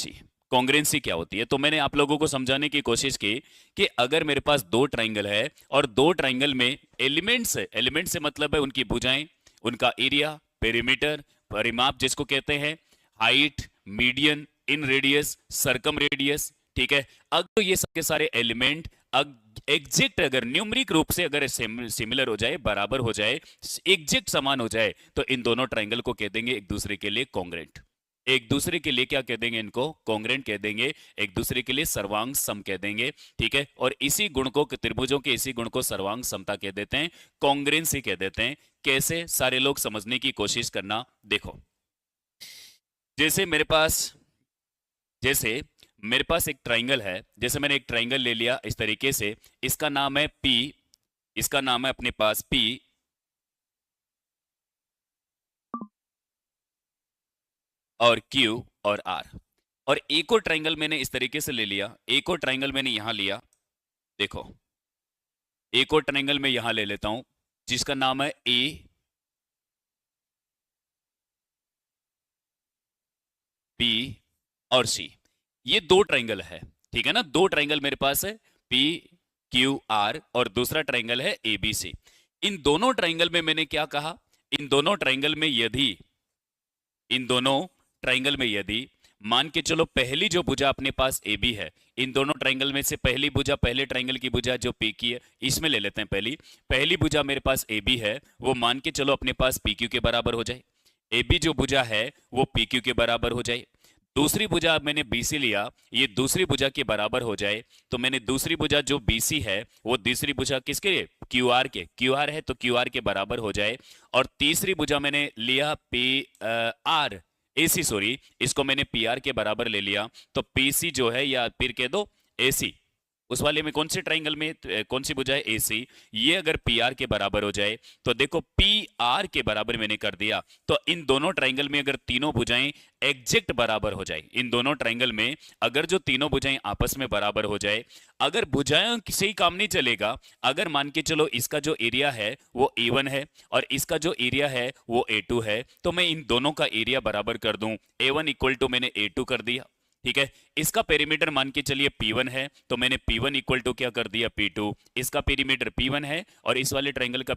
कॉन्ग्रेंसी। कॉन्ग्रेंसी क्या होती है, तो मैंने आप लोगों को समझाने की कोशिश की कि अगर मेरे पास दो ट्राइंगल है और दो ट्राइंगल में एलिमेंट्स है, एलिमेंट से मतलब है उनकी भुजाएं, उनका एरिया, पेरीमीटर, परिमाप जिसको कहते हैं, height, median, inradius, circumradius, ठीक है। अगर ये सबके सारे एलिमेंट एग्जैक्ट अगर न्यूमरिक रूप से अगर सिमिलर हो जाए, बराबर हो जाए, एग्जैक्ट समान हो जाए, तो इन दोनों ट्राइंगल को कह देंगे एक दूसरे के लिए कॉन्ग्रेंट। एक दूसरे के लिए क्या कह देंगे, इनको कॉन्ग्रेंट कह देंगे, एक दूसरे के लिए सर्वांग सम कह देंगे, ठीक है। और इसी गुण को, त्रिभुजों के इसी गुण को सर्वांग समता कह देते हैं, कॉन्ग्रेंसी कह देते हैं। कैसे, सारे लोग समझने की कोशिश करना। देखो, जैसे मेरे पास एक ट्राइंगल है, जैसे मैंने एक ट्राइंगल ले लिया इस तरीके से, इसका नाम है पी, इसका नाम है अपने पास पी, और क्यू और आर। और एक और ट्राइंगल मैंने इस तरीके से ले लिया, एक और ट्राइंगल मैंने यहां लिया, देखो एक और ट्राइंगल मैं यहां ले लेता हूं जिसका नाम है ए, बी और सी। ये दो ट्राइंगल है, ठीक है ना, दो ट्राइंगल मेरे पास है, पी क्यू आर, और दूसरा ट्राइंगल है ए बी सी। इन दोनों ट्राइंगल में मैंने क्या कहा, इन दोनों ट्राइंगल में यदि, इन दोनों ट्राइंगल में यदि मान के चलो पहली जो भुजा अपने पास ए बी है, इन दोनों ट्राइंगल में से पहली भुजा, पहले ट्राइंगल की भुजा जो पी की है, इसमें ले लेते हैं पहली भुजा मेरे पास ए बी है, वो मान के चलो अपने पास पी क्यू के बराबर हो जाए। ए बी जो भुजा है वो पी क्यू के बराबर हो जाए। दूसरी भुजा मैंने BC लिया, ये दूसरी भुजा के बराबर हो जाए, तो मैंने दूसरी भुजा जो BC है वो तीसरी भुजा किसके लिए, QR के, QR है तो QR के बराबर हो जाए। और तीसरी भुजा मैंने लिया PR AC, सॉरी, इसको मैंने PR के बराबर ले लिया, तो PC जो है, या फिर कह दो AC, उस वाले में कौन से ट्राइंगल में कौन सी भुजा है, AC, ये अगर PR के बराबर हो जाए, तो देखो PR के बराबर मैंने कर दिया, तो इन दोनों ट्राइंगल में अगर तीनों भुजाएं एग्जैक्ट बराबर हो जाए, इन दोनों ट्राइंगल में अगर जो तीनों भुजाएं आपस में बराबर हो जाए, अगर भुजाएं से ही काम नहीं चलेगा, अगर मान के चलो इसका जो एरिया है वो A1 है और इसका जो एरिया है वो A2 है, तो मैं इन दोनों का एरिया बराबर कर दूं, A1 इक्वल टू मैंने A2 कर दिया, ठीक है। इसका पेरीमीटर मान के चलिए P1 है, तो मैंने P1 इक्वल टू क्या कर दिया, P2। इसका पेरीमीटर P1 है और इस वाले ट्रायंगल का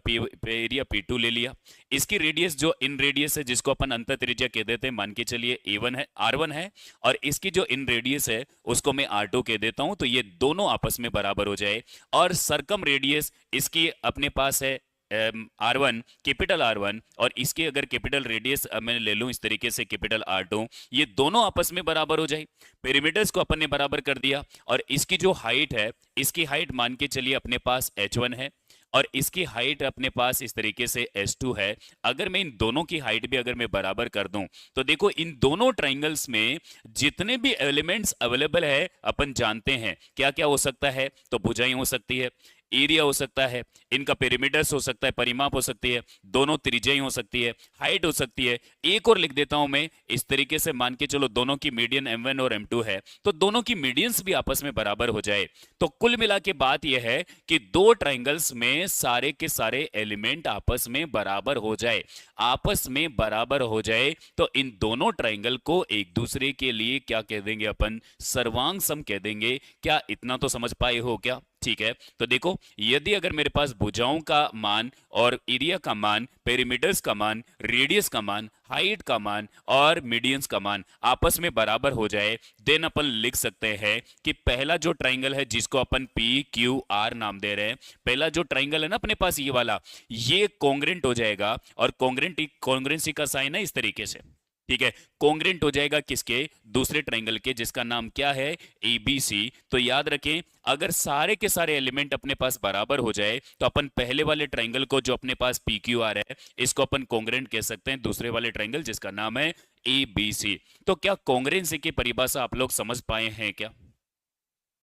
एरिया P2 ले लिया। इसकी रेडियस जो इन रेडियस है, जिसको अपन अंत त्रिज्या कह देते हैं, मान के चलिए A1 है, R1 है, और इसकी जो इन रेडियस है उसको मैं R2 कह देता हूं, तो ये दोनों आपस में बराबर हो जाए। और सरकम रेडियस इसकी अपने पास है R1, कैपिटल R1, और इसके अगर कैपिटल रेडियस मैं ले लूं इस तरीके से कैपिटल R2, ये दोनों आपस में बराबर हो जाए। पेरीमीटर्स को अपन ने बराबर कर दिया, और इसकी जो हाइट है, इसकी हाइट मान के चलिए अपने पास H1 है, और इसकी हाइट अपने पास इस तरीके से S2 है। अगर मैं इन दोनों की हाइट भी अगर मैं बराबर कर दूं, तो देखो इन दोनों ट्राइंगल्स में जितने भी एलिमेंट्स अवेलेबल है अपन जानते हैं क्या क्या हो सकता है, तो भुजाएं हो सकती है, एरिया हो सकता है, इनका पेरीमीटर्स हो सकता है, परिमाप हो सकती है, दोनों त्रिज्याएं हो सकती है, हाइट हो सकती है। एक और लिख देता हूं मैं इस तरीके से, मान के चलो दोनों की मीडियन M1 और M2 है, तो दोनों की मीडियंस भी आपस में बराबर हो जाए। तो कुल मिला के बात यह है कि दो ट्राइंगल्स में सारे के सारे एलिमेंट आपस में बराबर हो जाए, आपस में बराबर हो जाए, तो इन दोनों ट्राइंगल को एक दूसरे के लिए क्या कह देंगे अपन, सर्वांग सम कह देंगे। क्या इतना तो समझ पाए हो क्या? ठीक है, तो देखो यदि अगर मेरे पास भुजाओं का मान और एरिया का मान, पेरीमीटर्स का मान, रेडियस का मान, हाइट का मान और मीडियंस का मान आपस में बराबर हो जाए, देन अपन लिख सकते हैं कि पहला जो ट्राइंगल है जिसको अपन PQR नाम दे रहे हैं, पहला जो ट्राइंगल है ना अपने पास ये वाला, ये कॉन्ग्रेंट हो जाएगा, और कॉन्ग्रेंसी का साइन है इस तरीके से, ठीक है। कॉन्ग्रेंट हो जाएगा किसके, दूसरे ट्राइंगल के, जिसका नाम क्या है, ABC। तो याद रखें, अगर सारे के सारे एलिमेंट अपने पास बराबर हो जाए, तो अपन पहले वाले ट्राइंगल को जो अपने पास PQR है, इसको अपन कॉन्ग्रेंट कह सकते हैं दूसरे वाले ट्राइंगल जिसका नाम है ABC। तो क्या कॉन्ग्रेंसी की परिभाषा आप लोग समझ पाए हैं क्या?